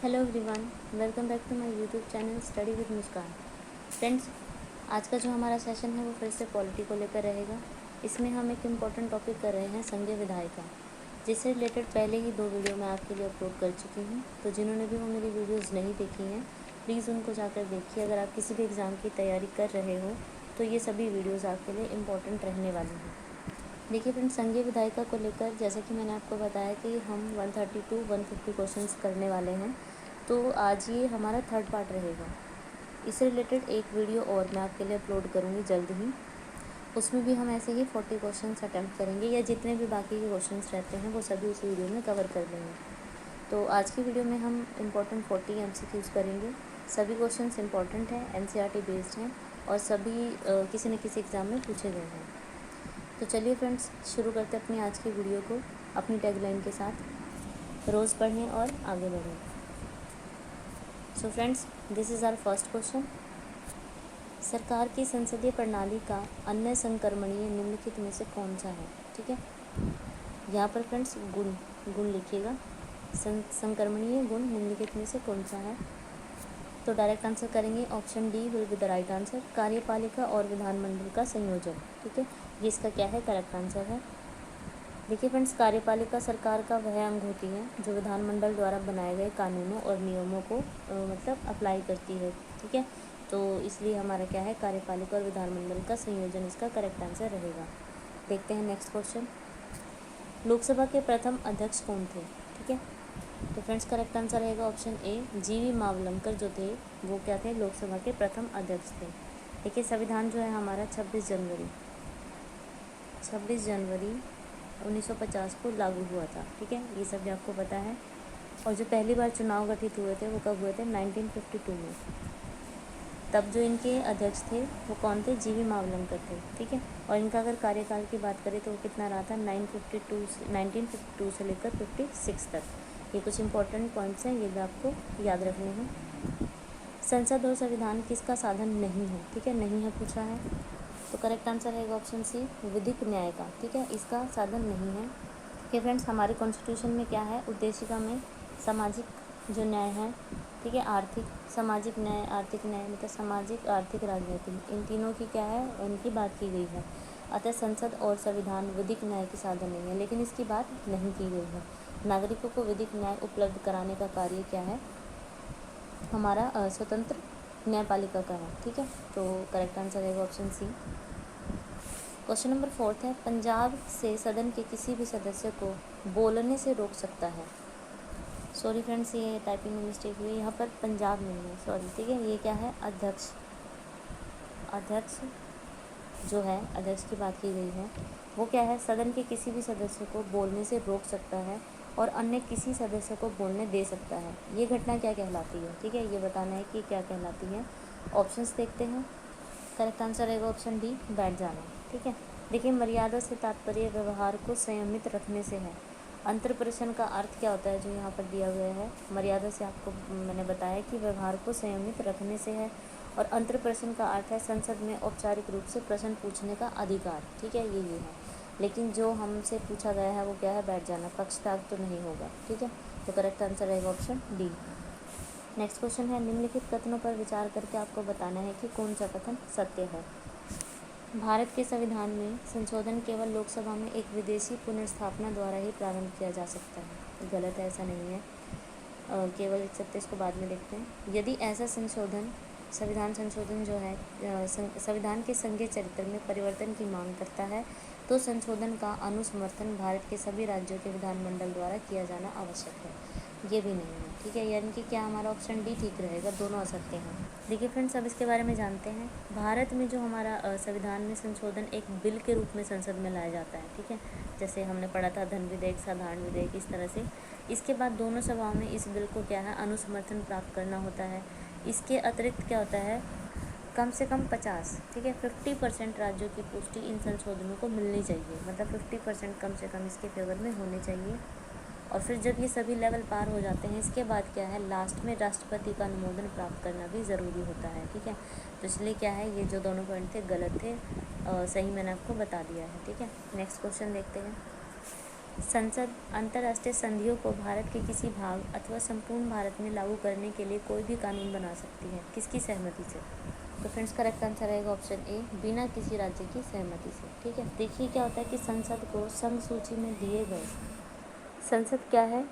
Hello everyone, welcome back to my YouTube channel study with Muskan. Friends, आज का जो हमारा सेशन है वो फिर से पॉलिटी को लेकर रहेगा। इसमें हम एक इम्पॉर्टेंट टॉपिक कर रहे हैं संघीय विधायिका, जिससे रिलेटेड पहले ही 2 वीडियो मैं आपके लिए अपलोड कर चुकी हूँ। तो जिन्होंने भी वो मेरी वीडियोज़ नहीं देखी हैं, प्लीज़ उनको जाकर देखिए। अगर आप किसी भी एग्ज़ाम की तैयारी कर रहे हो तो ये सभी वीडियोज़ आपके लिए इम्पॉर्टेंट रहने वाली हैं। देखिए फ्रेंड्स, संघीय विधायिका को लेकर जैसा कि मैंने आपको बताया कि हम 130 to 150 क्वेश्चंस करने वाले हैं। तो आज ये हमारा थर्ड पार्ट रहेगा। इससे रिलेटेड एक वीडियो और मैं आपके लिए अपलोड करूँगी जल्द ही। उसमें भी हम ऐसे ही 40 क्वेश्चंस अटैम्प्ट करेंगे, या जितने भी बाकी के क्वेश्चंस रहते हैं वो सभी उस वीडियो में कवर कर लेंगे। तो आज की वीडियो में हम इम्पोर्टेंट 40 MCQs करेंगे। सभी क्वेश्चंस इम्पॉर्टेंट हैं, NCERT बेस्ड हैं और सभी किसी न किसी एग्ज़ाम में पूछे गए हैं। तो चलिए फ्रेंड्स, शुरू करते हैं अपनी आज की वीडियो को अपनी टैगलाइन के साथ, रोज़ पढ़ें और आगे बढ़ें। So friends, this is our first question. सरकार की संसदीय प्रणाली का अन्य संक्रमणीय निम्नलिखित में से कौन सा है? ठीक है, यहाँ पर फ्रेंड्स गुण लिखिएगा। संक्रमणीय गुण निम्नलिखित में से कौन सा है? तो डायरेक्ट आंसर करेंगे, option D will be the right answer, कार्यपालिका और विधानमंडल का संयोजन। ठीक है, ये इसका क्या है? करेक्ट आंसर है। देखिए फ्रेंड्स, कार्यपालिका सरकार का वह अंग होती है जो विधानमंडल द्वारा बनाए गए कानूनों और नियमों को मतलब अप्लाई करती है। ठीक है, तो इसलिए हमारा क्या है? कार्यपालिका और विधानमंडल का संयोजन इसका करेक्ट आंसर रहेगा। देखते हैं नेक्स्ट क्वेश्चन। लोकसभा के प्रथम अध्यक्ष कौन थे? ठीक है, तो फ्रेंड्स करेक्ट आंसर रहेगा ऑप्शन ए, GV मावलंकर जो थे वो क्या थे? लोकसभा के प्रथम अध्यक्ष थे। देखिए, संविधान जो है हमारा 26 जनवरी 1950 को लागू हुआ था। ठीक है, ये सब भी आपको पता है। और जो पहली बार चुनाव गठित हुए थे वो कब हुए थे? 1952 में। तब जो इनके अध्यक्ष थे वो कौन थे? GV मावलंकर थे। ठीक है, और इनका अगर कार्यकाल की बात करें तो वो कितना रहा था? 1952 से लेकर 56 तक। ये कुछ इंपॉर्टेंट पॉइंट्स हैं, ये भी आपको याद रखने हैं। संसद और संविधान किसका साधन नहीं है? ठीक है, नहीं है पूछा है, तो करेक्ट आंसर रहेगा ऑप्शन सी, विधिक न्याय का। ठीक है, इसका साधन नहीं है। कि फ्रेंड्स, हमारे कॉन्स्टिट्यूशन में क्या है? उद्देशिका में सामाजिक जो न्याय है, ठीक है, आर्थिक सामाजिक न्याय, आर्थिक न्याय मतलब सामाजिक, आर्थिक, राजनीतिक, इन तीनों की क्या है? उनकी बात की गई है। अतः संसद और संविधान विधिक न्याय के साधन नहीं है, लेकिन इसकी बात नहीं की गई है। नागरिकों को विधिक न्याय उपलब्ध कराने का कार्य क्या है? हमारा स्वतंत्र न्यायपालिका का है। ठीक है, तो करेक्ट आंसर रहेगा ऑप्शन सी। क्वेश्चन नंबर 4 है, पंजाब से सदन के किसी भी सदस्य को बोलने से रोक सकता है। सॉरी फ्रेंड्स, ये टाइपिंग में मिस्टेक हुई, यहाँ पर पंजाब नहीं है, सॉरी। ठीक है, ये क्या है? अध्यक्ष जो है, अध्यक्ष की बात की गई है, वो क्या है? सदन के किसी भी सदस्य को बोलने से रोक सकता है और अन्य किसी सदस्य को बोलने दे सकता है। ये घटना क्या कहलाती है? ठीक है, ये बताना है कि क्या कहलाती है। ऑप्शंस देखते हैं। करेक्ट आंसर रहेगा ऑप्शन डी, बैठ जाना। ठीक है, देखिए, मर्यादा से तात्पर्य व्यवहार को संयमित रखने से है। अंतर्प्रशन का अर्थ क्या होता है जो यहाँ पर दिया गया है? मर्यादा से आपको मैंने बताया कि व्यवहार को संयमित रखने से है, और अंतर्प्रशन का अर्थ है संसद में औपचारिक रूप से प्रश्न पूछने का अधिकार। ठीक है, ये है, लेकिन जो हमसे पूछा गया है वो क्या है? बैठ जाना, पक्षत्याग तो नहीं होगा। ठीक है, तो करेक्ट आंसर रहेगा ऑप्शन डी। नेक्स्ट क्वेश्चन है, निम्नलिखित कथनों पर विचार करके आपको बताना है कि कौन सा कथन सत्य है। भारत के संविधान में संशोधन केवल लोकसभा में एक विदेशी पुनर्स्थापना द्वारा ही प्रारंभ किया जा सकता है। गलत है, ऐसा नहीं है। केवल एक सत्य, इसको बाद में देखते हैं। यदि ऐसा संशोधन, संविधान संशोधन जो है संविधान के संघीय चरित्र में परिवर्तन की मांग करता है, तो संशोधन का अनुसमर्थन भारत के सभी राज्यों के विधानमंडल द्वारा किया जाना आवश्यक है। ये भी नहीं है। ठीक है, यानी कि क्या हमारा ऑप्शन डी ठीक रहेगा, दोनों असत्य हैं। देखिए फ्रेंड्स, अब इसके बारे में जानते हैं। भारत में जो हमारा संविधान में संशोधन एक बिल के रूप में संसद में लाया जाता है। ठीक है, जैसे हमने पढ़ा था धन विधेयक, साधारण विधेयक, इस तरह से। इसके बाद दोनों सभाओं में इस बिल को क्या है? अनुसमर्थन प्राप्त करना होता है। इसके अतिरिक्त क्या होता है? कम से कम 50, ठीक है, 50% राज्यों की पुष्टि इन संशोधनों को मिलनी चाहिए। मतलब 50% कम से कम इसके फेवर में होने चाहिए। और फिर जब ये सभी लेवल पार हो जाते हैं, इसके बाद क्या है? लास्ट में राष्ट्रपति का अनुमोदन प्राप्त करना भी ज़रूरी होता है। ठीक है, तो इसलिए क्या है? ये जो दोनों पॉइंट थे गलत थे, सही मैंने आपको बता दिया है। ठीक है, नेक्स्ट क्वेश्चन देखते हैं। संसद अंतर्राष्ट्रीय संधियों को भारत के किसी भाग अथवा संपूर्ण भारत में लागू करने के लिए कोई भी कानून बना सकती है, किसकी सहमति से? तो फ्रेंड्स करेक्ट आंसर रहेगा ऑप्शन ए, बिना किसी राज्य की सहमति से। ठीक है, देखिए क्या होता है कि संसद को संघ सूची में दिए गए, संसद क्या है,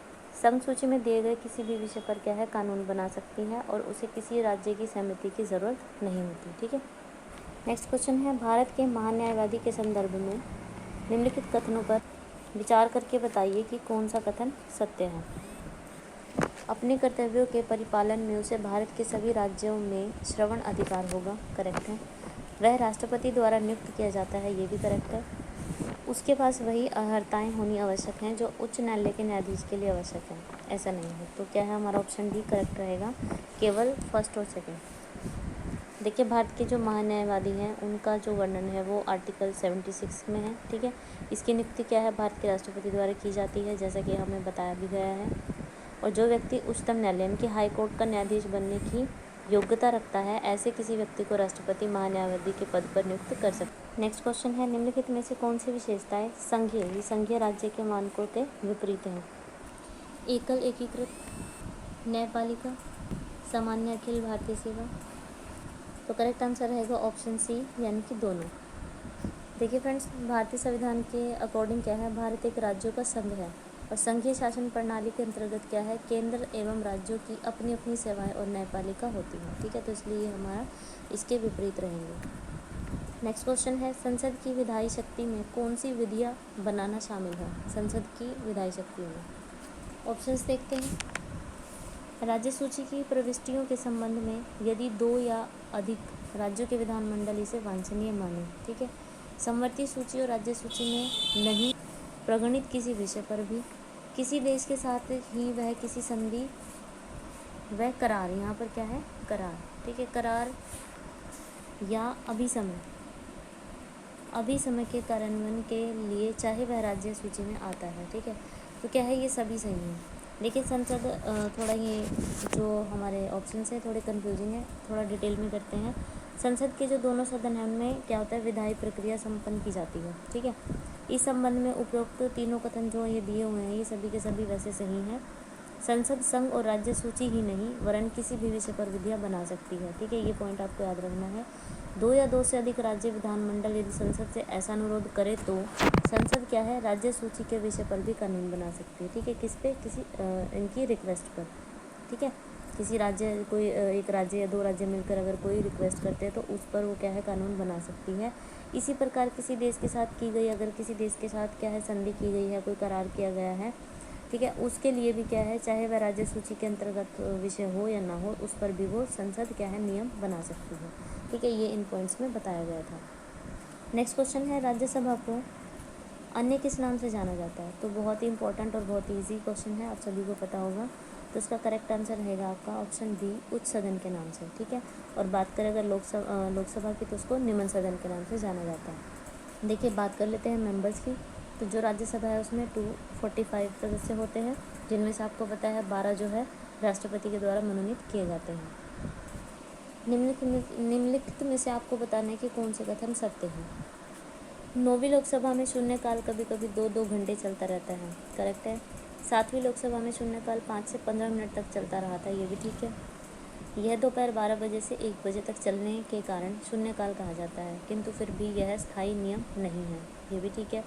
संघ सूची में दिए गए किसी भी विषय पर क्या है, कानून बना सकती है और उसे किसी राज्य की सहमति की ज़रूरत नहीं होती। ठीक है, नेक्स्ट क्वेश्चन है, भारत के महान्यायवादी के संदर्भ में निम्नलिखित कथनों पर विचार करके बताइए कि कौन सा कथन सत्य है। अपने कर्तव्यों के परिपालन में उसे भारत के सभी राज्यों में श्रवण अधिकार होगा, करेक्ट है। वह राष्ट्रपति द्वारा नियुक्त किया जाता है, ये भी करेक्ट है। उसके पास वही अर्हताएँ होनी आवश्यक हैं जो उच्च न्यायालय के न्यायाधीश के लिए आवश्यक हैं, ऐसा नहीं है। तो क्या है हमारा ऑप्शन डी करेक्ट रहेगा, केवल फर्स्ट और सेकेंड। देखिए भारत के जो महान्यायवादी हैं उनका जो वर्णन है वो आर्टिकल 76 में है। ठीक है, इसकी नियुक्ति क्या है, भारत के राष्ट्रपति द्वारा की जाती है, जैसा कि हमें बताया भी गया है। और जो व्यक्ति उच्चतम न्यायालय यानी कि हाई कोर्ट का न्यायाधीश बनने की योग्यता रखता है, ऐसे किसी व्यक्ति को राष्ट्रपति महान्यायवादी के पद पर नियुक्त कर सकते। नेक्स्ट क्वेश्चन है, निम्नलिखित में से कौन सी विशेषताएं संघीय राज्य के मानकों के विपरीत हैं? एकल एकीकृत, न्यायपालिका, सामान्य अखिल भारतीय सेवा। तो करेक्ट आंसर रहेगा ऑप्शन सी यानी कि दोनों। देखिए फ्रेंड्स, भारतीय संविधान के अकॉर्डिंग क्या है, भारत एक राज्यों का संघ है और संघीय शासन प्रणाली के अंतर्गत क्या है, केंद्र एवं राज्यों की अपनी अपनी सेवाएं और न्यायपालिका होती है। ठीक है, तो इसलिए ये हमारा इसके विपरीत रहेंगे। नेक्स्ट क्वेश्चन है, संसद की विधायी शक्ति में कौन सी विधियाँ बनाना शामिल है? संसद की विधायी शक्ति में ऑप्शंस देखते हैं। राज्य सूची की प्रविष्टियों के संबंध में यदि 2 या अधिक राज्यों के विधानमंडल इसे वांछनीय माने। ठीक है, समवर्ती सूची और राज्य सूची में नहीं प्रगणित किसी विषय पर भी, किसी देश के साथ ही वह किसी संधि वह करार, यहाँ पर क्या है, करार। ठीक है, करार या अभिसमय के कार्यान्वयन के लिए चाहे वह राज्य सूची में आता है। ठीक है, तो क्या है, ये सभी सही हैं। देखिए संसद थोड़ा ये जो हमारे ऑप्शंस हैं थोड़े कंफ्यूजिंग है, थोड़ा डिटेल में करते हैं। संसद के जो दोनों सदन हैं उनमें क्या होता है, विधायी प्रक्रिया संपन्न की जाती है। ठीक है, इस संबंध में उपरोक्त तीनों कथन जो ये दिए हुए हैं ये सभी के सभी वैसे सही हैं। संसद संघ और राज्य सूची ही नहीं वरन किसी भी विषय पर विधियाँ बना सकती है। ठीक है, ये पॉइंट आपको याद रखना है। 2 या 2 से अधिक राज्य विधानमंडल यदि संसद से ऐसा अनुरोध करे तो संसद क्या है, राज्य सूची के विषय पर भी कानून बना सकती है। ठीक है, किस पे, किसी इनकी रिक्वेस्ट पर। ठीक है, किसी राज्य कोई एक राज्य या 2 राज्य मिलकर अगर कोई रिक्वेस्ट करते हैं तो उस पर वो क्या है, कानून बना सकती है। इसी प्रकार किसी देश के साथ की गई, अगर किसी देश के साथ क्या है संधि की गई है, कोई करार किया गया है, ठीक है, उसके लिए भी क्या है, चाहे वह राज्य सूची के अंतर्गत विषय हो या ना हो, उस पर भी वो संसद क्या है, नियम बना सकती है। ठीक है, ये इन पॉइंट्स में बताया गया था। नेक्स्ट क्वेश्चन है, राज्यसभा को अन्य किस नाम से जाना जाता है? तो बहुत ही इंपॉर्टेंट और बहुत ही ईजी क्वेश्चन है, आप सभी को पता होगा। तो इसका करेक्ट आंसर रहेगा आपका ऑप्शन बी, उच्च सदन के नाम से। ठीक है, और बात करें अगर लोकसभा की तो उसको निम्न सदन के नाम से जाना जाता है। देखिए बात कर लेते हैं मेंबर्स की। तो जो राज्यसभा है उसमें 245 सदस्य होते हैं, जिनमें से आपको पता है 12 जो है राष्ट्रपति के द्वारा मनोनीत किए जाते हैं। निम्नलिखित में से आपको बताना है कि कौन से कथन सत्य हैं। 9वीं लोकसभा में शून्यकाल कभी कभी 2-2 घंटे चलता रहता है, करेक्ट है। 7वीं लोकसभा में शून्यकाल 5 से 15 मिनट तक चलता रहा था, ये भी ठीक है। यह दोपहर 12 बजे से 1 बजे तक चलने के कारण शून्यकाल कहा जाता है, किंतु फिर भी यह स्थायी नियम नहीं है, ये भी ठीक है।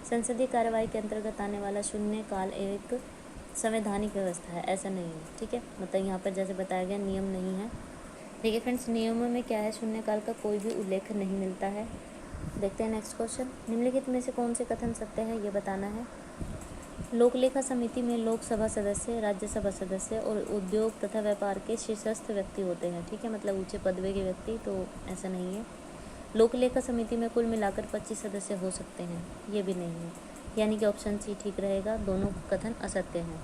संसदीय कार्यवाही के अंतर्गत आने वाला शून्यकाल एक संवैधानिक व्यवस्था है, ऐसा नहीं है। ठीक है, मतलब यहाँ पर जैसे बताया गया नियम नहीं है। देखिए फ्रेंड्स, नियमों में क्या है, शून्यकाल का कोई भी उल्लेख नहीं मिलता है। देखते हैं नेक्स्ट क्वेश्चन। निम्नलिखित में से कौन से कथन सत्य है, ये बताना है। लोक लेखा समिति में लोकसभा सदस्य, राज्यसभा सदस्य और उद्योग तथा व्यापार के शीर्षस्थ व्यक्ति होते हैं। ठीक है, मतलब ऊंचे पदवी के व्यक्ति, तो ऐसा नहीं है। लोक लेखा समिति में कुल मिलाकर 25 सदस्य हो सकते हैं, ये भी नहीं है, यानी कि ऑप्शन सी ठीक रहेगा, दोनों कथन असत्य हैं।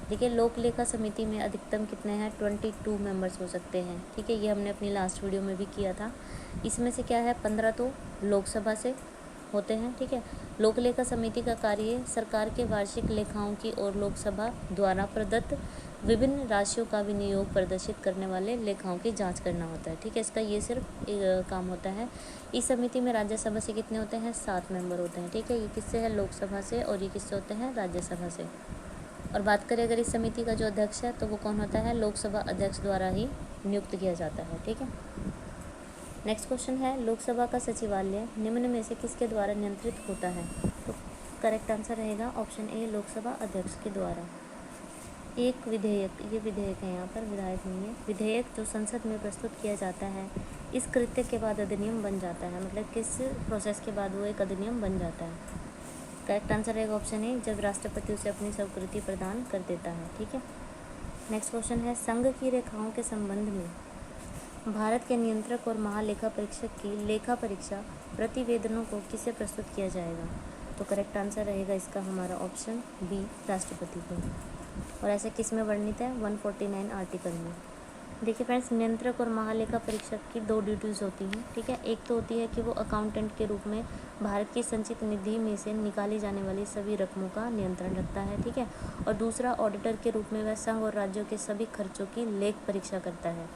देखिए लोक लेखा समिति में अधिकतम कितने हैं, 22 मेंबर्स हो सकते हैं। ठीक है, ये हमने अपनी लास्ट वीडियो में भी किया था। इसमें से क्या है, 15 तो लोकसभा से होते हैं, ठीक है। लोक लेखा समिति का कार्य सरकार के वार्षिक लेखाओं की और लोकसभा द्वारा प्रदत्त विभिन्न राशियों का विनियोग प्रदर्शित करने वाले लेखाओं की जांच करना होता है, ठीक है। इसका ये सिर्फ काम होता है। इस समिति में राज्यसभा से कितने होते हैं? 7 मेंबर होते हैं, ठीक है। ये किससे है? लोकसभा से, और ये किससे होते हैं? राज्यसभा से। और बात करें अगर इस समिति का जो अध्यक्ष है तो वो कौन होता है? लोकसभा अध्यक्ष द्वारा ही नियुक्त किया जाता है, ठीक है। नेक्स्ट क्वेश्चन है, लोकसभा का सचिवालय निम्न में से किसके द्वारा नियंत्रित होता है? तो करेक्ट आंसर रहेगा ऑप्शन ए, लोकसभा अध्यक्ष के द्वारा। एक विधेयक, ये विधेयक है, यहाँ पर विधायक नहीं है, विधेयक जो संसद में प्रस्तुत किया जाता है इस कृत्य के बाद अधिनियम बन जाता है, मतलब किस प्रोसेस के बाद वो एक अधिनियम बन जाता है? करेक्ट आंसर रहेगा ऑप्शन ए, जब राष्ट्रपति उसे अपनी स्वीकृति प्रदान कर देता है, ठीक है। नेक्स्ट क्वेश्चन है, संघ की रेखाओं के संबंध में भारत के नियंत्रक और महालेखा परीक्षक की लेखा परीक्षा प्रतिवेदनों को किसे प्रस्तुत किया जाएगा? तो करेक्ट आंसर रहेगा इसका हमारा ऑप्शन बी, राष्ट्रपति को। और ऐसे किस में वर्णित है? 149 आर्टिकल में। देखिए फ्रेंड्स, नियंत्रक और महालेखा परीक्षक की 2 ड्यूटीज़ होती हैं, ठीक है। एक तो होती है कि वो अकाउंटेंट के रूप में भारत की संचित निधि में से निकाली जाने वाली सभी रकमों का नियंत्रण रखता है, ठीक है। और दूसरा, ऑडिटर के रूप में वह संघ और राज्यों के सभी खर्चों की लेख परीक्षा करता है।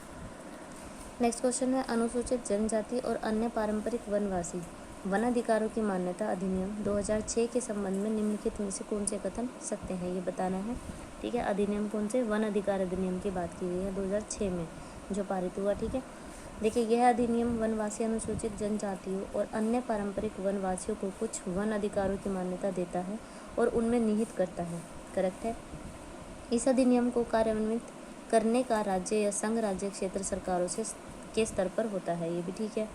नेक्स्ट क्वेश्चन है, अनुसूचित जनजाति और अन्य पारंपरिक वनवासी वन अधिकारों की मान्यता अधिनियम 2006 के संबंध में निम्नलिखित में से कौन से कथन सत्य हैं, ये बताना है, ठीक है। अधिनियम कौन से? वन अधिकार अधिनियम की बात की गई है 2006 में जो पारित हुआ, ठीक है। देखिए, यह अधिनियम वनवासी, अनुसूचित जनजातियों और अन्य पारंपरिक वनवासियों को कुछ वन अधिकारों की मान्यता देता है और उनमें निहित करता है, करेक्ट है। इस अधिनियम को कार्यान्वित करने का राज्य या संघ राज्य क्षेत्र सरकारों से के स्तर पर होता है, ये भी ठीक है।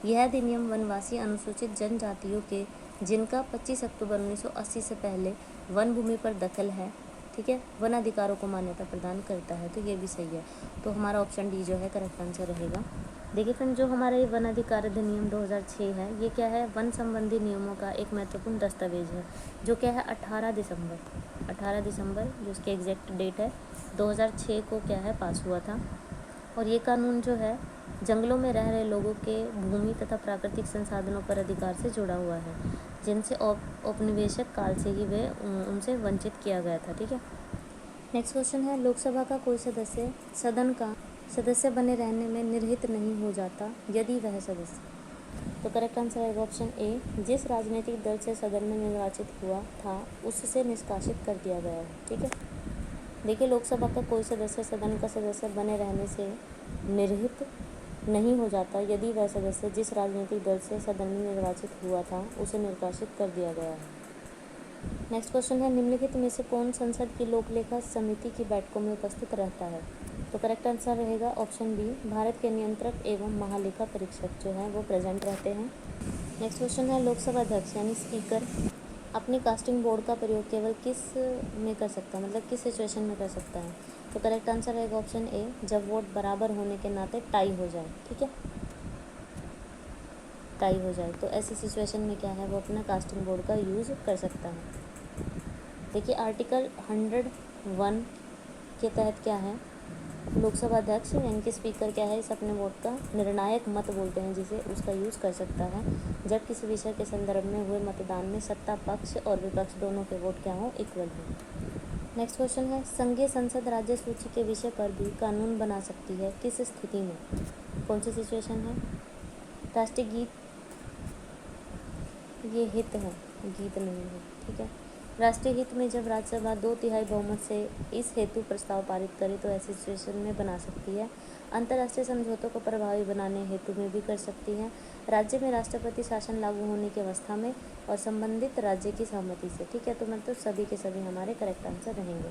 यह अधिनियम वनवासी अनुसूचित जनजातियों के जिनका 25 अक्टूबर 1980 से पहले वन भूमि पर दखल है, ठीक है, वन अधिकारों को मान्यता प्रदान करता है, तो ये भी सही है। तो हमारा ऑप्शन डी जो है करेक्ट आंसर रहेगा। देखिए फ्रेंड, जो हमारा ये वन अधिकार अधिनियम 2006 है, ये क्या है? वन संबंधी नियमों का एक महत्वपूर्ण दस्तावेज है, जो क्या है 18 दिसंबर जो उसकी एग्जैक्ट डेट है 2006 को क्या है पास हुआ था। और ये कानून जो है जंगलों में रह रहे लोगों के भूमि तथा प्राकृतिक संसाधनों पर अधिकार से जुड़ा हुआ है, जिनसे औपनिवेशिक काल से ही वे उनसे वंचित किया गया था, ठीक है। नेक्स्ट क्वेश्चन है, लोकसभा का कोई सदस्य सदन का सदस्य बने रहने में निर्हित नहीं हो जाता यदि वह सदस्य, तो करेक्ट आंसर है ऑप्शन ए, जिस राजनीतिक दल से सदन में निर्वाचित हुआ था उससे निष्कासित कर दिया गया है, ठीक है। देखिए, लोकसभा का कोई सदस्य सदन का सदस्य बने रहने से निर्हित नहीं हो जाता यदि वह सदस्य जिस राजनीतिक दल से सदन में निर्वाचित हुआ था उसे निष्कासित कर दिया गया है। नेक्स्ट क्वेश्चन है, निम्नलिखित में से कौन संसद की लोक लेखा समिति की बैठकों में उपस्थित रहता है? तो करेक्ट आंसर रहेगा ऑप्शन बी, भारत के नियंत्रक एवं महालेखा परीक्षक जो हैं वो प्रेजेंट रहते हैं। नेक्स्ट क्वेश्चन है, लोकसभा अध्यक्ष यानी स्पीकर अपनी कास्टिंग बोर्ड का प्रयोग केवल किस में कर सकता है, मतलब किस सिचुएशन में कर सकता है? तो करेक्ट आंसर रहेगा ऑप्शन ए, जब वोट बराबर होने के नाते टाई हो जाए, ठीक है, टाई हो जाए, तो ऐसी सिचुएशन में क्या है वो अपना कास्टिंग बोर्ड का यूज़ कर सकता है। देखिए, आर्टिकल 101 के तहत क्या है, लोकसभा अध्यक्ष यानी कि स्पीकर क्या है, इस अपने वोट का निर्णायक मत बोलते हैं जिसे, उसका यूज़ कर सकता है जब किसी विषय के संदर्भ में हुए मतदान में सत्ता पक्ष और विपक्ष दोनों के वोट क्या हो, इक्वल हो। नेक्स्ट क्वेश्चन है, संघीय संसद राज्य सूची के विषय पर भी कानून बना सकती है किस स्थिति में? कौन सी सिचुएशन है? राष्ट्रीय गीत, ये हित है, गीत नहीं है, ठीक है। राष्ट्रीय हित में जब राज्यसभा 2/3 बहुमत से इस हेतु प्रस्ताव पारित करे तो ऐसी सिचुएशन में बना सकती है। अंतर्राष्ट्रीय समझौतों को प्रभावी बनाने हेतु में भी कर सकती है। राज्य में राष्ट्रपति शासन लागू होने की अवस्था में और संबंधित राज्य की सहमति से, ठीक है। तो मतलब सभी के सभी हमारे करेक्ट आंसर रहेंगे।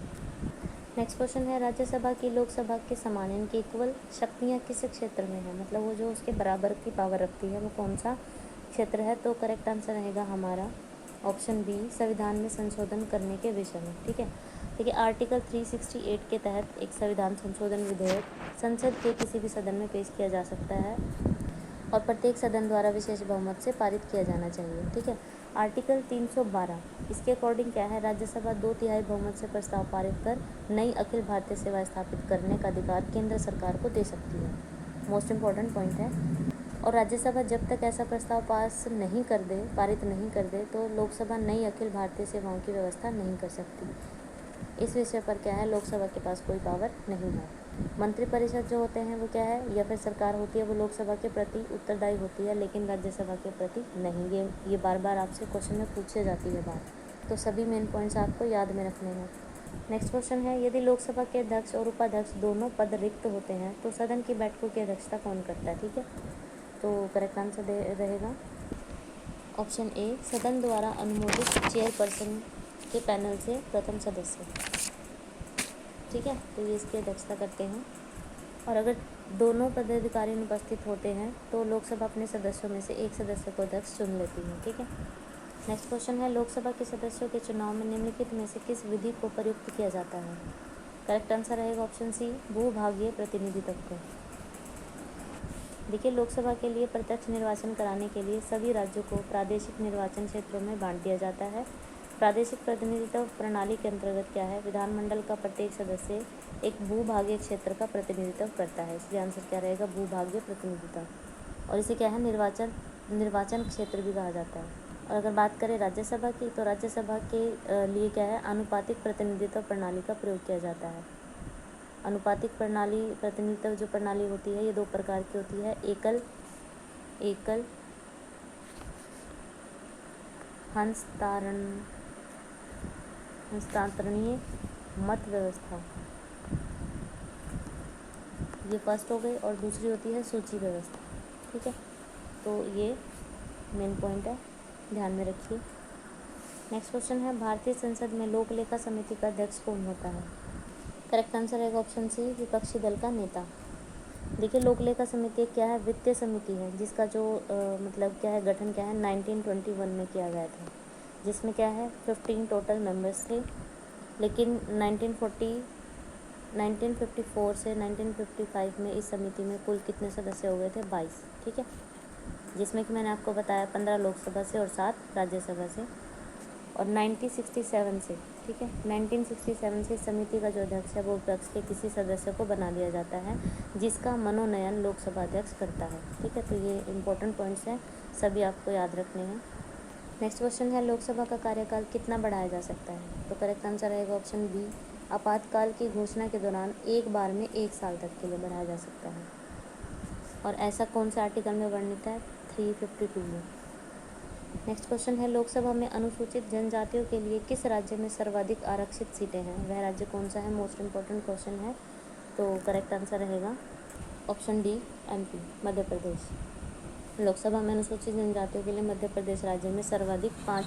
नेक्स्ट क्वेश्चन है, राज्यसभा की लोकसभा के समान इनकी इक्वल शक्तियाँ किस क्षेत्र में है, मतलब वो जो उसके बराबर की पावर रखती है वो कौन सा क्षेत्र है? तो करेक्ट आंसर रहेगा हमारा ऑप्शन बी, संविधान में संशोधन करने के विषय में, ठीक है। देखिए, आर्टिकल 368 के तहत एक संविधान संशोधन विधेयक संसद के किसी भी सदन में पेश किया जा सकता है और प्रत्येक सदन द्वारा विशेष बहुमत से पारित किया जाना चाहिए, ठीक है। आर्टिकल 312 इसके अकॉर्डिंग क्या है, राज्यसभा 2/3 बहुमत से प्रस्ताव पारित कर नई अखिल भारतीय सेवा स्थापित करने का अधिकार केंद्र सरकार को दे सकती है। मोस्ट इम्पॉर्टेंट पॉइंट है। और राज्यसभा जब तक ऐसा प्रस्ताव पारित नहीं कर दे तो लोकसभा नई अखिल भारतीय सेवाओं की व्यवस्था नहीं कर सकती। इस विषय पर क्या है, लोकसभा के पास कोई पावर नहीं है। मंत्रिपरिषद जो होते हैं वो क्या है, या फिर सरकार होती है, वो लोकसभा के प्रति उत्तरदायी होती है, लेकिन राज्यसभा के प्रति नहीं। ये बार बार आपसे क्वेश्चन में पूछी जाती है बात, तो सभी मेन पॉइंट्स आपको याद में रखने हैं। नेक्स्ट क्वेश्चन है, यदि लोकसभा के अध्यक्ष और उपाध्यक्ष दोनों पद रिक्त होते हैं तो सदन की बैठकों की अध्यक्षता कौन करता है? ठीक है, तो करेक्ट आंसर रहेगा ऑप्शन ए, सदन द्वारा अनुमोदित चेयरपर्सन के पैनल से प्रथम सदस्य। ठीक है, तो ये इसकी अध्यक्षता करते हैं। और अगर दोनों पदाधिकारी अनुपस्थित होते हैं तो लोकसभा अपने सदस्यों में से एक सदस्य को अध्यक्ष चुन लेती है। ठीक है, नेक्स्ट क्वेश्चन है, लोकसभा के सदस्यों के चुनाव में निम्नलिखित में से किस विधि को प्रयुक्त किया जाता है? करेक्ट आंसर रहेगा ऑप्शन सी, भूभागीय प्रतिनिधित्व। देखिए, लोकसभा के लिए प्रत्यक्ष निर्वाचन कराने के लिए सभी राज्यों को प्रादेशिक निर्वाचन क्षेत्रों में बांट दिया जाता है। प्रादेशिक प्रतिनिधित्व प्रणाली के अंतर्गत क्या है, विधानमंडल का प्रत्येक सदस्य एक भूभागीय क्षेत्र का प्रतिनिधित्व करता है, इसलिए आंसर क्या रहेगा, भूभागीय प्रतिनिधित्व। और इसे क्या है, निर्वाचन क्षेत्र भी कहा जाता है। और अगर बात करें राज्यसभा की, तो राज्यसभा के लिए क्या है, आनुपातिक प्रतिनिधित्व प्रणाली का प्रयोग किया जाता है। अनुपातिक प्रतिनिधित्व जो प्रणाली होती है, ये दो प्रकार की होती है, एकल हस्तांतरणीय मत व्यवस्था, ये फर्स्ट हो गई, और दूसरी होती है सूची व्यवस्था। ठीक है, तो ये मेन पॉइंट है, ध्यान में रखिए। नेक्स्ट क्वेश्चन है, भारतीय संसद में लोक लेखा समिति का अध्यक्ष कौन होता है? करेक्ट आंसर रहेगा ऑप्शन सी, विपक्षी दल का नेता। देखिए, लोक लेखा समिति क्या है, वित्तीय समिति है, जिसका जो मतलब क्या है, गठन क्या है, 1921 में किया गया था, जिसमें क्या है 15 टोटल मेंबर्स थे, लेकिन 1954 से 1955 में इस समिति में कुल कितने सदस्य हो गए थे, 22। ठीक है, जिसमें कि मैंने आपको बताया 15 लोकसभा से और 7 राज्यसभा से। और 1967 से, ठीक है, 1967 से समिति का जो अध्यक्ष है वो विपक्ष के किसी सदस्य को बना दिया जाता है, जिसका मनोनयन लोकसभा अध्यक्ष करता है। ठीक है, तो ये इंपॉर्टेंट पॉइंट्स हैं, सभी आपको याद रखने हैं। नेक्स्ट क्वेश्चन है, लोकसभा का कार्यकाल कितना बढ़ाया जा सकता है? तो करेक्ट आंसर रहेगा ऑप्शन बी, आपातकाल की घोषणा के दौरान एक बार में 1 साल तक के लिए बढ़ाया जा सकता है। और ऐसा कौन सा आर्टिकल में वर्णित है? 352 में। नेक्स्ट क्वेश्चन है, लोकसभा में अनुसूचित जनजातियों के लिए किस राज्य में सर्वाधिक आरक्षित सीटें हैं? वह राज्य कौन सा है? मोस्ट इम्पॉर्टेंट क्वेश्चन है, तो करेक्ट आंसर रहेगा option D, MP, Madhya Pradesh. Lok Sabha में अनुसूचित जनजातियों के लिए मध्य प्रदेश राज्य में सर्वाधिक 5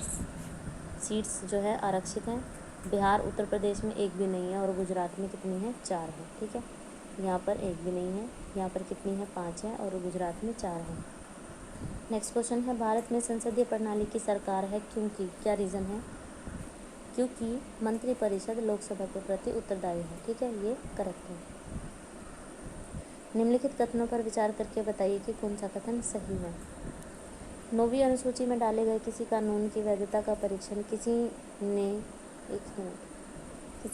सीट्स जो है आरक्षित हैं। बिहार, उत्तर प्रदेश में एक भी नहीं है, और गुजरात में कितनी है? 4 है। ठीक है, यहाँ पर एक भी नहीं है, यहाँ पर कितनी है? 5 है, और गुजरात में 4 है। नेक्स्ट क्वेश्चन है, भारत में संसदीय प्रणाली की सरकार है क्योंकि, क्या रीज़न है? क्योंकि मंत्रिपरिषद लोकसभा के प्रति उत्तरदायी है। ठीक है, ये करेक्ट है। निम्नलिखित कथनों पर विचार करके बताइए कि कौन सा कथन सही है। 9वीं अनुसूची में डाले गए किसी कानून की वैधता का परीक्षण किसी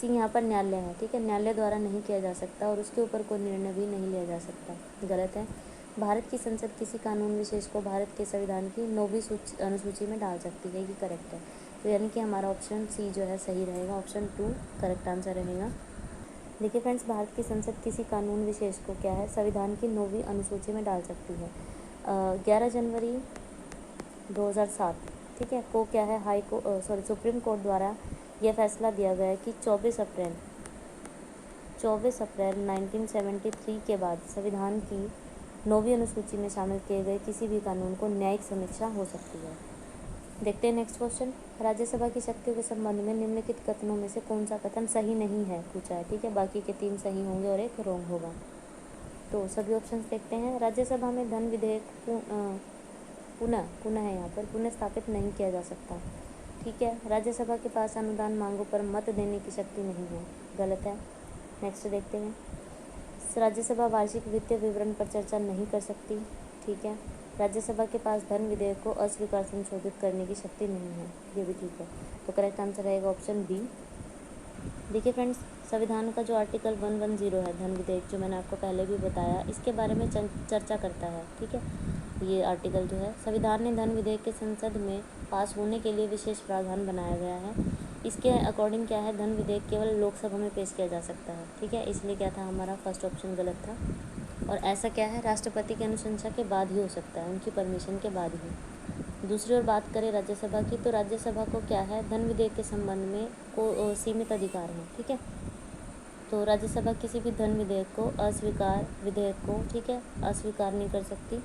यहाँ पर न्यायालय है, ठीक है, न्यायालय द्वारा नहीं किया जा सकता, और उसके ऊपर कोई निर्णय भी नहीं लिया जा सकता, गलत है। भारत की संसद किसी कानून विशेष को भारत के संविधान की 9वीं अनुसूची में डाल सकती है, ये करेक्ट है। तो यानी कि हमारा ऑप्शन सी जो है सही रहेगा, ऑप्शन 2 करेक्ट आंसर रहेगा। देखिए फ्रेंड्स, भारत की संसद किसी कानून विशेष को क्या है, संविधान की 9वीं अनुसूची में डाल सकती है। 11 जनवरी 2007, ठीक है, को क्या है, सुप्रीम कोर्ट द्वारा यह फैसला दिया गया कि 24 अप्रैल 1973 के बाद संविधान की 9वीं अनुसूची में शामिल किए गए किसी भी कानून को न्यायिक समीक्षा हो सकती है। देखते हैं नेक्स्ट क्वेश्चन, राज्यसभा की शक्तियों के संबंध में निम्नलिखित कथनों में से कौन सा कथन सही नहीं है, पूछा है। ठीक है, बाकी के 3 सही होंगे और एक रॉन्ग होगा। तो सभी ऑप्शंस देखते हैं। राज्यसभा में धन विधेयक पुनः है, यहाँ पर पुनः स्थापित नहीं किया जा सकता। ठीक है, राज्यसभा के पास अनुदान मांगों पर मत देने की शक्ति नहीं है, गलत है। नेक्स्ट देखते हैं, राज्यसभा वार्षिक वित्तीय विवरण पर चर्चा नहीं कर सकती। ठीक है, राज्यसभा के पास धन विधेयक को अस्वीकार संशोधित करने की शक्ति नहीं है, ये भी ठीक है। तो करेक्ट आंसर रहेगा ऑप्शन बी। देखिए फ्रेंड्स, संविधान का जो आर्टिकल 110 है, धन विधेयक, जो मैंने आपको पहले भी बताया, इसके बारे में चर्चा करता है। ठीक है, ये आर्टिकल जो है, संविधान ने धन विधेयक के संसद में पास होने के लिए विशेष प्रावधान बनाया गया है। इसके अकॉर्डिंग क्या है, धन विधेयक केवल लोकसभा में पेश किया जा सकता है, ठीक है। इसलिए क्या था, हमारा फर्स्ट ऑप्शन गलत था। और ऐसा क्या है, राष्ट्रपति की अनुशंसा के बाद ही हो सकता है, उनकी परमिशन के बाद ही। दूसरी ओर बात करें राज्यसभा की, तो राज्यसभा को क्या है, धन विधेयक के संबंध में को सीमित अधिकार है, ठीक है। तो राज्यसभा किसी भी धन विधेयक को ठीक है, अस्वीकार नहीं कर सकती।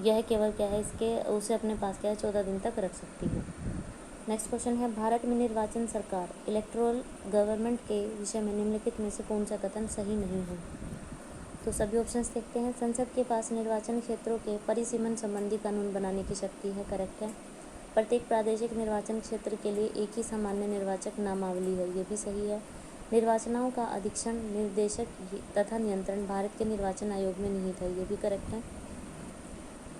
यह केवल क्या है, इसके उसे अपने पास क्या है 14 दिन तक रख सकती है। नेक्स्ट क्वेश्चन है, भारत में निर्वाचन सरकार इलेक्टोरल गवर्नमेंट के विषय में निम्नलिखित में से कौन सा कथन सही नहीं है। तो सभी ऑप्शंस देखते हैं। संसद के पास निर्वाचन क्षेत्रों के परिसीमन संबंधी कानून बनाने की शक्ति है, करेक्ट है। प्रत्येक प्रादेशिक निर्वाचन क्षेत्र के लिए एक ही सामान्य निर्वाचक नामावली है, ये भी सही है। निर्वाचनों का अधीक्षण, निर्देशक तथा नियंत्रण भारत के निर्वाचन आयोग में निहित है, ये भी करेक्ट है।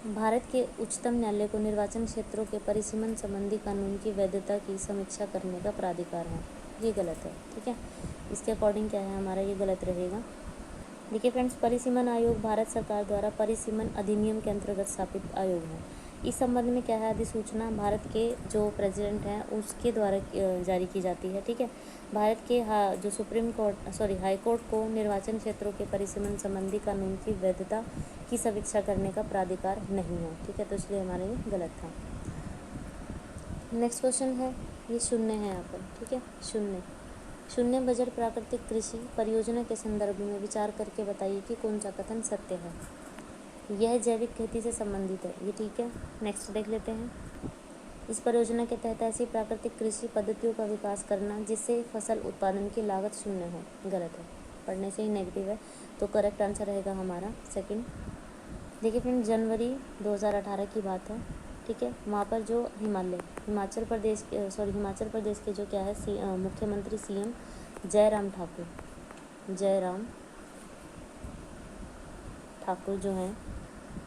भारत के उच्चतम न्यायालय को निर्वाचन क्षेत्रों के परिसीमन संबंधी कानून की वैधता की समीक्षा करने का प्राधिकार है, ये गलत है, ठीक है। इसके अकॉर्डिंग क्या है, हमारा ये गलत रहेगा। देखिए फ्रेंड्स, परिसीमन आयोग भारत सरकार द्वारा परिसीमन अधिनियम के अंतर्गत स्थापित आयोग है। इस संबंध में क्या है, अधिसूचना भारत के जो प्रेसिडेंट हैं उसके द्वारा जारी की जाती है, ठीक है। भारत के जो हाई कोर्ट को निर्वाचन क्षेत्रों के परिसीमन संबंधी कानून की वैधता की समीक्षा करने का प्राधिकार नहीं है, ठीक है। तो इसलिए हमारा ये गलत था। नेक्स्ट क्वेश्चन है, ये शून्य है यहाँ पर, ठीक है। शून्य बजट प्राकृतिक कृषि परियोजना के संदर्भ में विचार करके बताइए कि कौन सा कथन सत्य है। यह जैविक खेती से संबंधित है, ये ठीक है। नेक्स्ट देख लेते हैं। इस परियोजना के तहत ऐसी प्राकृतिक कृषि पद्धतियों का विकास करना जिससे फसल उत्पादन की लागत शून्य हो, गलत है, पढ़ने से ही नेगेटिव है। तो करेक्ट आंसर रहेगा हमारा सेकंड। देखिए फ्रेंड, जनवरी 2018 की बात है, ठीक है। वहाँ पर जो हिमाचल प्रदेश के जो क्या है मुख्यमंत्री CM जयराम ठाकुर जो हैं,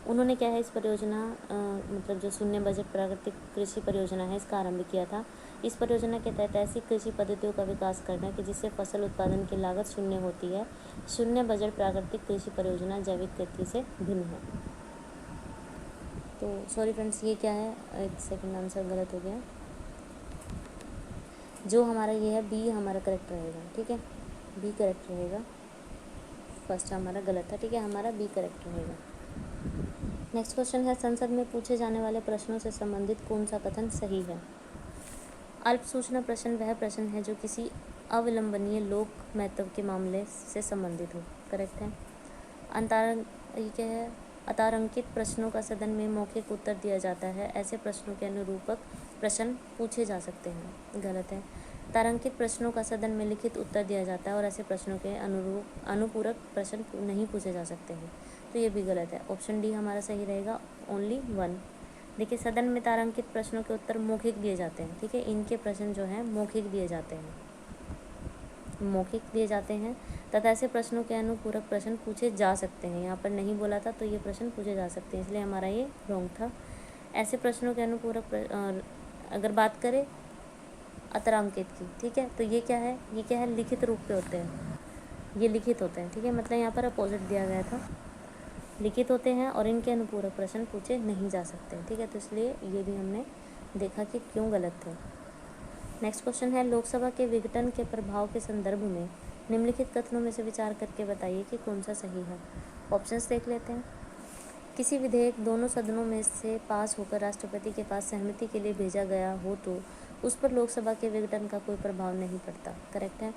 उन्होंने क्या है इस परियोजना मतलब जो शून्य बजट प्राकृतिक कृषि परियोजना है इसका आरंभ किया था। इस परियोजना के तहत ऐसी कृषि पद्धतियों का विकास करना कि जिससे फसल उत्पादन की लागत शून्य होती है। शून्य बजट प्राकृतिक कृषि परियोजना जैविक खेती से भिन्न है। तो सॉरी फ्रेंड्स, ये क्या है, एक सेकंड, आंसर गलत हो गया। जो हमारा ये है बी हमारा करेक्ट रहेगा, ठीक है, बी करेक्ट रहेगा। फर्स्ट हमारा गलत था, ठीक है, हमारा बी करेक्ट रहेगा। नेक्स्ट क्वेश्चन है, संसद में पूछे जाने वाले प्रश्नों से संबंधित कौन सा कथन सही है। अल्प सूचना प्रश्न वह प्रश्न है जो किसी अविलंबनीय लोक महत्व के मामले से संबंधित हो, करेक्ट है। ये क्या है, अतारांकित प्रश्नों का सदन में मौखिक उत्तर दिया जाता है, ऐसे प्रश्नों के अनुरूपक प्रश्न पूछे जा सकते हैं, गलत है। तारांकित प्रश्नों का सदन में लिखित उत्तर दिया जाता है और ऐसे प्रश्नों के अनुपूरक प्रश्न नहीं पूछे जा सकते हैं, तो ये भी गलत है। ऑप्शन डी हमारा सही रहेगा, ओनली 1। देखिए, सदन में तारांकित प्रश्नों के उत्तर मौखिक दिए जाते हैं, ठीक है, इनके प्रश्न जो हैं मौखिक दिए जाते हैं तथा ऐसे प्रश्नों के अनुपूरक प्रश्न पूछे जा सकते हैं। यहाँ पर नहीं बोला था, तो ये प्रश्न पूछे जा सकते हैं, इसलिए हमारा ये रॉन्ग था। ऐसे प्रश्नों के अनुपूरक अगर बात करें अतरांकित की, ठीक है, तो ये क्या है, लिखित रूप पे होते हैं, ये लिखित होते हैं, ठीक है, मतलब यहाँ पर अपोजिट दिया गया था, लिखित होते हैं और इनके अनुपूरक प्रश्न पूछे नहीं जा सकते, ठीक है। तो इसलिए ये भी हमने देखा कि क्यों गलत थे। नेक्स्ट क्वेश्चन है, लोकसभा के विघटन के प्रभाव के संदर्भ में निम्नलिखित कथनों में से विचार करके बताइए कि कौन सा सही है। ऑप्शंस देख लेते हैं। किसी विधेयक दोनों सदनों में से पास होकर राष्ट्रपति के पास सहमति के लिए भेजा गया हो तो उस पर लोकसभा के विघटन का कोई प्रभाव नहीं पड़ता, करेक्ट है।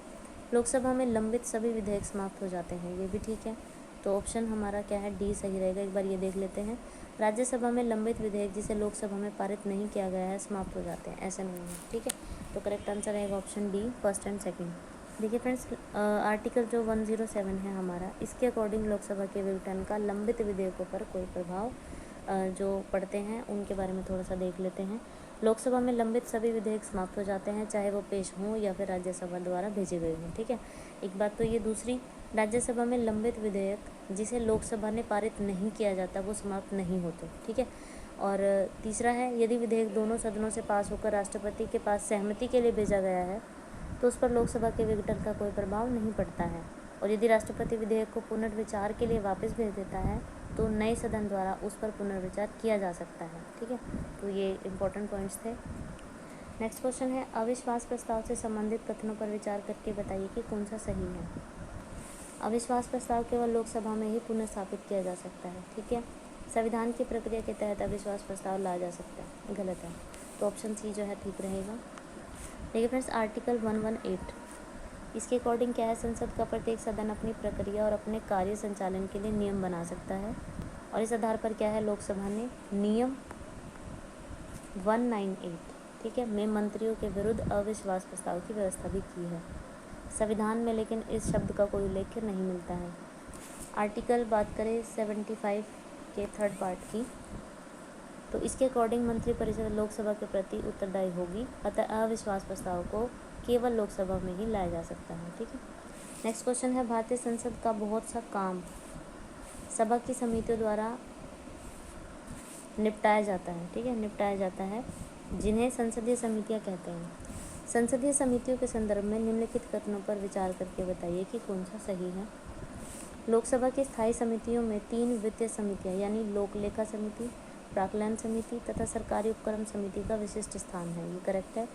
लोकसभा में लंबित सभी विधेयक समाप्त हो जाते हैं, ये भी ठीक है। तो ऑप्शन हमारा क्या है, डी सही रहेगा। एक बार ये देख लेते हैं, राज्यसभा में लंबित विधेयक जिसे लोकसभा में पारित नहीं किया गया है समाप्त हो जाते हैं, ऐसा नहीं है, ठीक है। तो करेक्ट आंसर रहेगा option D, first and second. देखिए फ्रेंड्स, आर्टिकल जो 107 है हमारा, इसके अकॉर्डिंग लोकसभा के विघटन का लंबित विधेयकों पर कोई प्रभाव जो पड़ते हैं उनके बारे में थोड़ा सा देख लेते हैं। लोकसभा में लंबित सभी विधेयक समाप्त हो जाते हैं, चाहे वो पेश हों या फिर राज्यसभा द्वारा भेजे गए हों, ठीक है। एक बात तो ये, दूसरी, राज्यसभा में लंबित विधेयक जिसे लोकसभा ने पारित नहीं किया जाता वो समाप्त नहीं होते, ठीक है। और तीसरा है, यदि विधेयक दोनों सदनों से पास होकर राष्ट्रपति के पास सहमति के लिए भेजा गया है तो उस पर लोकसभा के विघटन का कोई प्रभाव नहीं पड़ता है। और यदि राष्ट्रपति विधेयक को पुनर्विचार के लिए वापस भेज देता है तो नए सदन द्वारा उस पर पुनर्विचार किया जा सकता है। ठीक है, तो ये इम्पोर्टेंट पॉइंट्स थे। नेक्स्ट क्वेश्चन है, अविश्वास प्रस्ताव से संबंधित कथनों पर विचार करके बताइए कि कौन सा सही है। अविश्वास प्रस्ताव केवल लोकसभा में ही पुनर्स्थापित किया जा सकता है। ठीक है, संविधान की प्रक्रिया के तहत अविश्वास प्रस्ताव लाया जा सकता है, गलत है। तो ऑप्शन सी जो है ठीक रहेगा। देखिए फ्रेंड्स, आर्टिकल 118 इसके अकॉर्डिंग क्या है, संसद का प्रत्येक सदन अपनी प्रक्रिया और अपने कार्य संचालन के लिए नियम बना सकता है, और इस आधार पर क्या है, लोकसभा ने नियम 198 ठीक है में मंत्रियों के विरुद्ध अविश्वास प्रस्ताव की व्यवस्था भी की है। संविधान में लेकिन इस शब्द का कोई उल्लेख नहीं मिलता है। आर्टिकल बात करें 75 के थर्ड पार्ट की, तो इसके अकॉर्डिंग मंत्रिपरिषद लोकसभा के प्रति उत्तरदायी होगी, अतः अविश्वास प्रस्ताव को केवल लोकसभा में ही लाया जा सकता है। ठीक है, नेक्स्ट क्वेश्चन है, भारतीय संसद का बहुत सा काम सभा की समितियों द्वारा निपटाया जाता है। ठीक है, निपटाया जाता है, जिन्हें संसदीय समितियां कहते हैं। संसदीय समितियों के संदर्भ में निम्नलिखित कथनों पर विचार करके बताइए कि कौन सा सही है। लोकसभा की स्थायी समितियों में 3 वित्तीय समितियां यानी लोक लेखा समिति, प्राक्कलन समिति तथा सरकारी उपक्रम समिति का विशिष्ट स्थान है, ये करेक्ट है।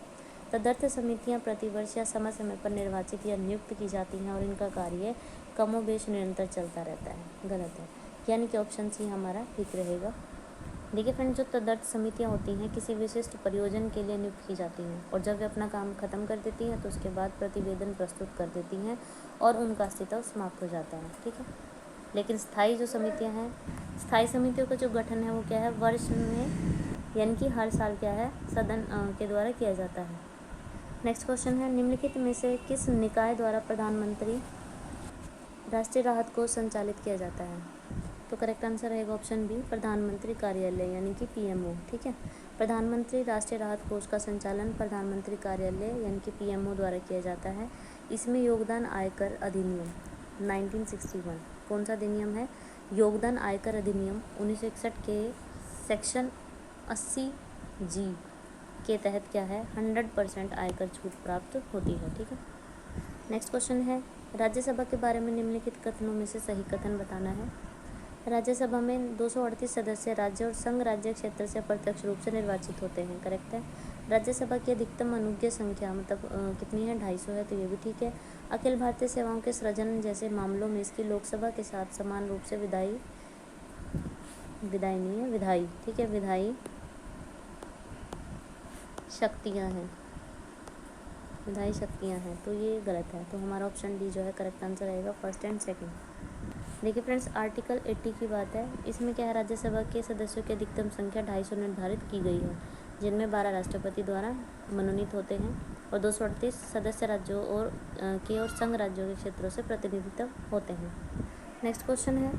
तदर्थ समितियां प्रतिवर्ष या समय समय पर निर्वाचित या नियुक्त की जाती हैं और इनका कार्य कमोबेश निरंतर चलता रहता है, गलत है, यानी कि ऑप्शन सी हमारा ठीक रहेगा। देखिए फ्रेंड्स, जो तदर्थ समितियां होती हैं किसी विशिष्ट प्रयोजन के लिए नियुक्त की जाती हैं, और जब वे अपना काम खत्म कर देती हैं तो उसके बाद प्रतिवेदन प्रस्तुत कर देती हैं और उनका अस्तित्व समाप्त हो जाता है। ठीक है, लेकिन स्थायी जो समितियां हैं, स्थायी समितियों का जो गठन है वो क्या है, वर्ष में यानी कि हर साल क्या है, सदन के द्वारा किया जाता है। नेक्स्ट क्वेश्चन है, निम्नलिखित में से किस निकाय द्वारा प्रधानमंत्री राष्ट्रीय राहत कोष संचालित किया जाता है। तो करेक्ट आंसर रहेगा ऑप्शन बी, प्रधानमंत्री कार्यालय यानी कि पीएमओ। ठीक है, प्रधानमंत्री राष्ट्रीय राहत कोष का संचालन प्रधानमंत्री कार्यालय यानी कि पीएमओ द्वारा किया जाता है। इसमें योगदान आयकर अधिनियम 1961, कौन सा अधिनियम है, योगदान आयकर अधिनियम 1961 के सेक्शन 80G के तहत क्या है, 100% आयकर छूट प्राप्त होती है। ठीक है, नेक्स्ट क्वेश्चन है, राज्यसभा के बारे में निम्नलिखित कथनों में से सही कथन बताना है। राज्यसभा में 238 सदस्य राज्य और संघ राज्य क्षेत्र से अप्रत्यक्ष रूप से निर्वाचित होते हैं, करेक्ट है। राज्यसभा की अधिकतम अनुज्ञेय संख्या मतलब कितनी है, 250 है, तो ये भी ठीक है। अखिल भारतीय सेवाओं के सृजन जैसे मामलों में इसकी लोकसभा के साथ समान रूप से विधायी ठीक है, विधायी शक्तियाँ हैं, तो ये गलत है। तो हमारा ऑप्शन डी जो है करेक्ट आंसर रहेगा, फर्स्ट एंड सेकंड। देखिए फ्रेंड्स, आर्टिकल 80 की बात है, इसमें क्या है, राज्यसभा के सदस्यों की अधिकतम संख्या 250 निर्धारित की गई है, जिनमें 12 राष्ट्रपति द्वारा मनोनीत होते हैं और 238 सदस्य राज्यों और संघ राज्यों के क्षेत्रों से प्रतिनिधित्व होते हैं। नेक्स्ट क्वेश्चन है,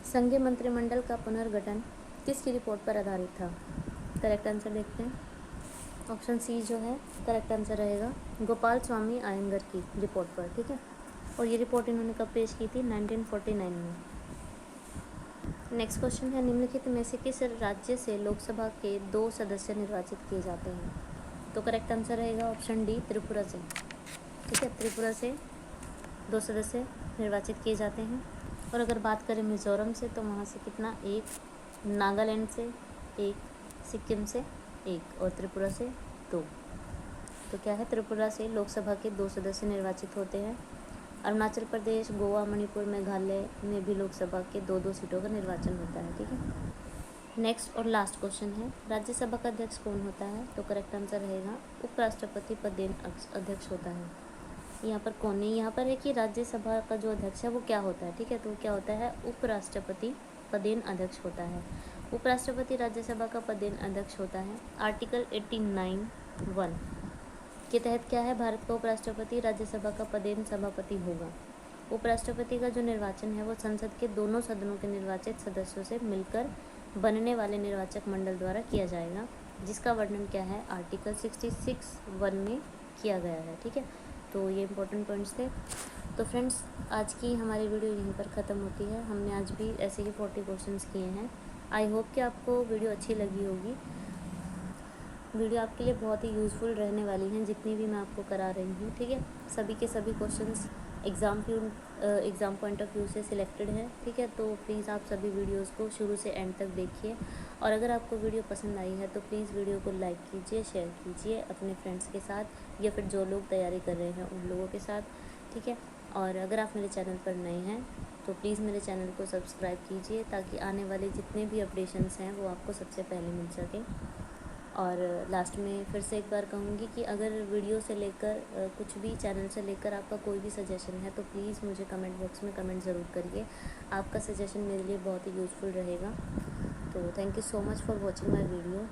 संघीय मंत्रिमंडल का पुनर्गठन किसकी रिपोर्ट पर आधारित था। करेक्ट आंसर देखते हैं, ऑप्शन सी जो है करेक्ट आंसर रहेगा, गोपाल स्वामी अयंगर की रिपोर्ट पर। ठीक है, और ये रिपोर्ट इन्होंने कब पेश की थी, 1949 में। नेक्स्ट क्वेश्चन है, निम्नलिखित में से किस राज्य से लोकसभा के 2 सदस्य निर्वाचित किए जाते हैं। तो करेक्ट आंसर रहेगा ऑप्शन डी, त्रिपुरा से। ठीक है, त्रिपुरा से 2 सदस्य निर्वाचित किए जाते हैं। और अगर बात करें मिज़ोरम से, तो वहाँ से कितना, 1, नागालैंड से 1, सिक्किम से 1 और त्रिपुरा से 2। तो क्या है, त्रिपुरा से लोकसभा के 2 सदस्य निर्वाचित होते हैं। अरुणाचल प्रदेश, गोवा, मणिपुर, मेघालय में भी लोकसभा के 2-2 सीटों का निर्वाचन होता है। ठीक है, नेक्स्ट और लास्ट क्वेश्चन है, राज्यसभा का अध्यक्ष कौन होता है। तो करेक्ट आंसर रहेगा, उपराष्ट्रपति पदेन अध्यक्ष होता है। यहाँ पर कौन है, यहाँ पर है कि राज्यसभा का जो अध्यक्ष है वो क्या होता है। ठीक है, तो क्या होता है, उपराष्ट्रपति पदेन अध्यक्ष होता है। उपराष्ट्रपति राज्यसभा का पदेन अध्यक्ष होता है। आर्टिकल 89(1) के तहत क्या है, भारत का उपराष्ट्रपति राज्यसभा का पदेन सभापति होगा। उपराष्ट्रपति का जो निर्वाचन है वो संसद के दोनों सदनों के निर्वाचित सदस्यों से मिलकर बनने वाले निर्वाचक मंडल द्वारा किया जाएगा, जिसका वर्णन क्या है, आर्टिकल 66(1) में किया गया है। ठीक है, तो ये इंपॉर्टेंट पॉइंट्स थे। तो फ्रेंड्स, आज की हमारी वीडियो यहीं पर ख़त्म होती है। हमने आज भी ऐसे ही 40 क्वेश्चंस किए हैं। आई होप कि आपको वीडियो अच्छी लगी होगी। वीडियो आपके लिए बहुत ही यूज़फुल रहने वाली हैं, जितनी भी मैं आपको करा रही हूँ। ठीक है, सभी के सभी questions exam point of view से सिलेक्टेड है, ठीक है। तो प्लीज़ आप सभी वीडियोस को शुरू से एंड तक देखिए, और अगर आपको वीडियो पसंद आई है तो प्लीज़ वीडियो को लाइक कीजिए, शेयर कीजिए अपने फ्रेंड्स के साथ, या फिर जो लोग तैयारी कर रहे हैं उन लोगों के साथ, ठीक है। और अगर आप मेरे चैनल पर नए हैं तो प्लीज़ मेरे चैनल को सब्सक्राइब कीजिए, ताकि आने वाले जितने भी अपडेशंस हैं वो आपको सबसे पहले मिल सकें। और लास्ट में फिर से एक बार कहूँगी कि अगर वीडियो से लेकर कुछ भी, चैनल से लेकर आपका कोई भी सजेशन है तो प्लीज़ मुझे कमेंट बॉक्स में कमेंट ज़रूर करिए। आपका सजेशन मेरे लिए बहुत ही यूज़फुल रहेगा। तो thank you so much for watching my video.